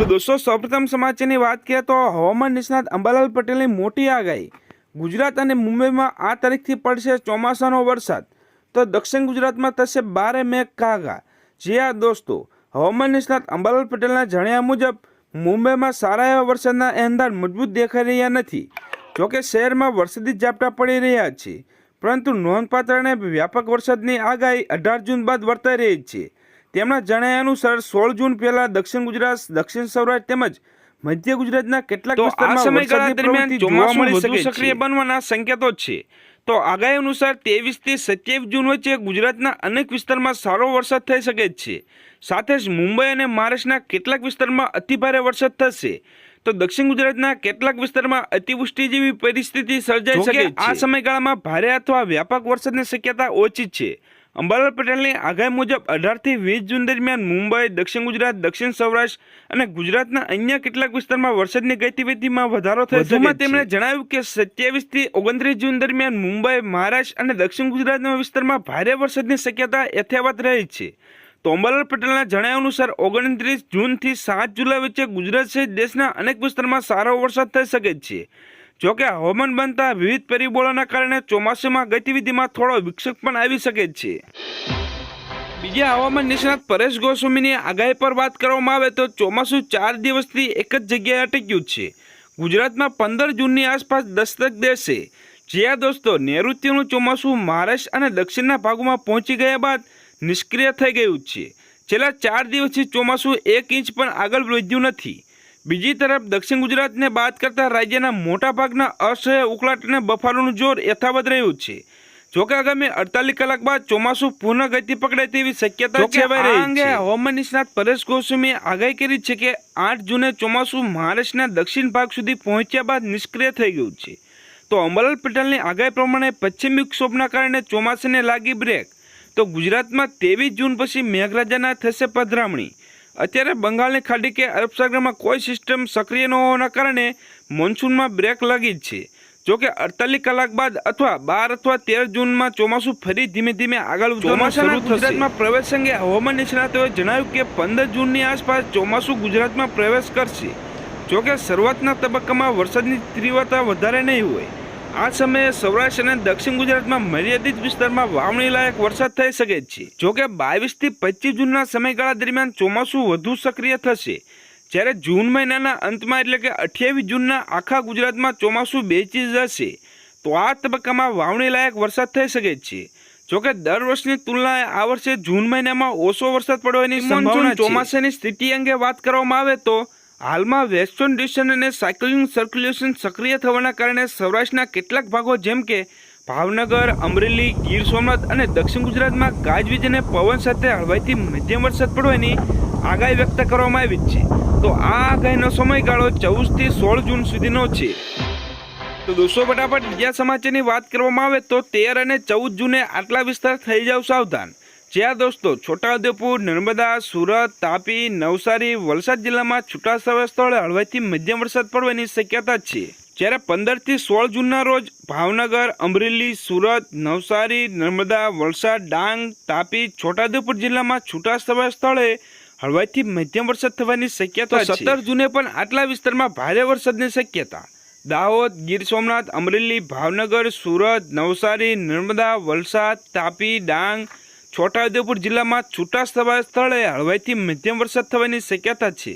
તો દોસ્તો સૌપ્રથમ સમાચારની વાત કરીએ તો હવામાન નિષ્ણાત અંબાલાલ પટેલની મોટી આગાહી। ગુજરાત અને મુંબઈમાં આ તારીખથી પડશે ચોમાસાનો વરસાદ। તો દક્ષિણ ગુજરાતમાં થશે 12 મેઘ ખાગા। જી હા દોસ્તો, હવામાન નિષ્ણાત અંબાલાલ પટેલના જણાવ્યા મુજબ મુંબઈમાં સારા એવા વરસાદના એંધાર મજબૂત દેખાઈ રહ્યા નથી। જોકે શહેરમાં વરસાદી ઝાપટા પડી રહ્યા છે, પરંતુ નોંધપાત્ર અને વ્યાપક વરસાદની આગાહી 18 જૂન બાદ વર્તાઈ રહી છે। તેમના જણાવ્યા અનુસાર 16 જૂન પહેલા દક્ષિણ ગુજરાત, દક્ષિણ સૌરાષ્ટ્ર તેમજ મધ્ય ગુજરાતના કેટલાક વિસ્તારમાં સમયગાળા દરમિયાન ચોમાસું વધુ સક્રિય બનવાના સંકેતો છે। તો આગાહી અનુસાર 23 થી 27 જૂન વચ્ચે ગુજરાતના અનેક વિસ્તારમાં સારો વરસાદ થઈ શકે છે। સાથે જ મુંબઈ અને મહારાષ્ટ્રના કેટલાક વિસ્તારમાં અતિભારે વરસાદ થશે। તો દક્ષિણ ગુજરાતના કેટલાક વિસ્તારમાં અતિવૃષ્ટિ જેવી પરિસ્થિતિ સર્જાઈ શકે છે। આ સમયગાળામાં ભારે અથવા વ્યાપક વરસાદની શક્યતા ઓછી છે। અંબાલાલ પટેલની આગાહી મુજબ 18 થી 20 જૂન દરમિયાન મુંબઈ, દક્ષિણ ગુજરાત, દક્ષિણ સૌરાષ્ટ્ર અને ગુજરાતના અન્ય કેટલાક વિસ્તારમાં વરસાદની ગતિવિધિમાં વધારો થઈ શકે છે। તેમણે જણાવ્યું કે 27 થી 29 જૂન દરમિયાન મુંબઈ, મહારાષ્ટ્ર અને દક્ષિણ ગુજરાતના વિસ્તારમાં ભારે વરસાદની શક્યતા યથાવત રહી છે। તો અંબાલાલ પટેલના જણાવ્યા અનુસાર 29 જૂનથી 7 જુલાઈ વચ્ચે ગુજરાત સહિત દેશના અનેક વિસ્તારમાં સારો વરસાદ થઈ શકે છે। જોકે હવામાન બનતા વિવિધ પરિબળોના કારણે ચોમાસામાં ગતિવિધિમાં થોડો વિક્ષેપ પણ આવી શકે છે। બીજા હવામાન નિષ્ણાત પરેશ ગોસ્વામીની આગાહી પર વાત કરવામાં આવે તો ચોમાસું 4 દિવસથી એક જ જગ્યાએ અટક્યું છે। ગુજરાતમાં 15 જૂનની આસપાસ દસ્તક દેશે। જ્યાં દોસ્તો નૈઋત્યનું ચોમાસું મહારાષ્ટ્ર અને દક્ષિણના ભાગોમાં પહોંચી ગયા બાદ નિષ્ક્રિય થઈ ગયું છે। છેલ્લા 4 દિવસથી ચોમાસું 1 ઇંચ પણ આગળ વધ્યું નથી। બીજી તરફ દક્ષિણ ગુજરાતને બાદ કરતા રાજ્યના મોટાભાગના અસહ્ય ઉકળાટ અને બફારોનું જોર યથાવત રહ્યું છે। જોકે આગામી 48 કલાક બાદ ચોમાસું પૂર્ણ ગતિ પકડે તેવી શક્યતા સેવાઈ રહી છે। હવામાન નિષ્ણાત પરેશ ગોસ્વામીએ આગાહી કરી છે કે 8 જૂને ચોમાસું મહારાષ્ટ્રના દક્ષિણ ભાગ સુધી પહોંચ્યા બાદ નિષ્ક્રિય થઈ ગયું છે। તો અંબાલાલ પટેલની આગાહી પ્રમાણે પશ્ચિમી વિક્ષોભના કારણે ચોમાસાને લાગી બ્રેક। તો ગુજરાતમાં 23 જૂન પછી મેઘરાજાના થશે પધરામણી। અત્યારે બંગાળની ખાડી કે અરબસાગરમાં કોઈ સિસ્ટમ સક્રિય ન હોવાના કારણે મોન્સૂનમાં બ્રેક લાગી છે। જોકે 48 કલાક બાદ અથવા 12 અથવા 13 જૂનમાં ચોમાસું ફરી ધીમે ધીમે આગળ ચોમાસાના ગુજરાતમાં પ્રવેશ અંગે હવામાન નિષ્ણાતોએ જણાવ્યું કે 15 જૂનની આસપાસ ચોમાસું ગુજરાતમાં પ્રવેશ કરશે। જોકે શરૂઆતના તબક્કામાં વરસાદની તીવ્રતા વધારે નહીં હોય। આ સમયે સૌરાષ્ટ્ર અને દક્ષિણ ગુજરાતમાં મર્યાદિત વિસ્તારમાં વાવણી લાયક વરસાદ થઈ શકે છે। જોકે 22 થી 25 જૂનના સમયગાળા દરમિયાન ચોમાસું વધુ સક્રિય થશે। જ્યારે જૂન મહિનાના અંતમાં એટલે કે 28 જૂનના આખા ગુજરાતમાં ચોમાસું બેસી જશે। તો આ તબક્કામાં વાવણી લાયક વરસાદ થઈ શકે છે। જોકે દર વર્ષની તુલનાએ આ વર્ષે જૂન મહિનામાં ઓછો વરસાદ પડવાની સંભાવના છે। ચોમાસાની સ્થિતિ અંગે વાત કરવામાં આવે તો હાલમાં વેસ્ટર્ન ડિસ્ટર્બન્સ અને સાયક્લોનિક સર્ક્યુલેશન સક્રિય થવાના કારણે સૌરાષ્ટ્રના કેટલાક ભાગો જેમ કે ભાવનગર, અમરેલી, ગીર સોમનાથ અને દક્ષિણ ગુજરાતમાં ગાજવીજ અને પવન સાથે હળવાથી મધ્યમ વરસાદ પડવાની આગાહી વ્યક્ત કરવામાં આવી છે। તો આ આગાહીનો સમયગાળો 14 થી 16 જૂન સુધીનો છે। તો દોસ્તો ફટાફટ બીજા સમાચારની વાત કરવામાં આવે તો 13 અને 14 જૂને આટલા વિસ્તાર થઈ જાવ સાવધાન। જ્યાં દોસ્તો છોટાઉદેપુર, નર્મદા, સુરત, તાપી, નવસારી, વલસાડ જિલ્લામાં છૂટાછવાયા સ્થળે હળવાથી મધ્યમ વરસાદ પડવાની શક્યતા છે। જ્યારે 15 થી 16 જૂનના રોજ ભાવનગર, અમરેલી, સુરત, નવસારી, નર્મદા, વલસાડ, ડાંગ, તાપી, છોટાઉદેપુર જિલ્લામાં છૂટાછવાયા સ્થળે હળવાથી મધ્યમ વરસાદ થવાની શક્યતા છે। 17 જૂને પણ આટલા વિસ્તારમાં ભારે વરસાદની શક્યતા। દાહોદ, ગીર સોમનાથ, અમરેલી, ભાવનગર, સુરત, નવસારી, નર્મદા, વલસાડ, તાપી, ડાંગ, છોટાઉદેપુર જિલ્લામાં છૂટાછવાયા સ્થળે હળવાથી મધ્યમ વરસાદ થવાની શક્યતા છે।